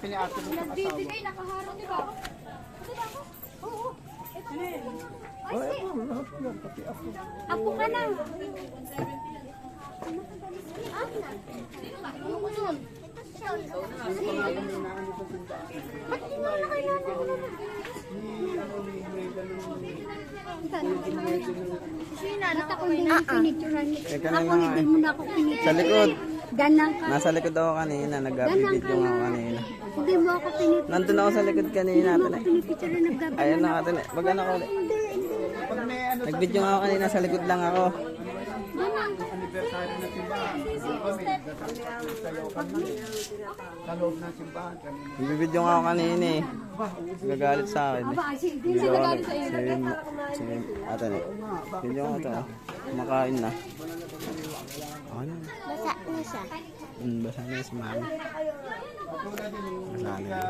piniato ng asawa. Nagbibigay, nakaharap, di ba? Oo. Oh, eto, lahat yan, pati ako. Apo ka na. Ba't di mo na kailangan? Ba't ako hindi pinituran? Ako hindi mo na ako pinituran. Sa likod. Ganang ka. Nasa likod ako kanina, nag-video nga ako kanina. Hindi mo ako pinituran. Nandun ako sa likod kanina, ate. Pinituran, naggabi. Ayun na ate. Wag na ako ulit. Pag may ano Nag-video nga ako kanina, sa likod lang ako. anniversary ng simbahan, doon kami, sayaw kami sa loob ng simbahan kanina. Nag-video nga ako kanina eh. Gagalit sa akin eh. Video ako si ate na. Video ko ito. Kumakain na. Ano? Basa na siya. Basa na si mama. Basa na.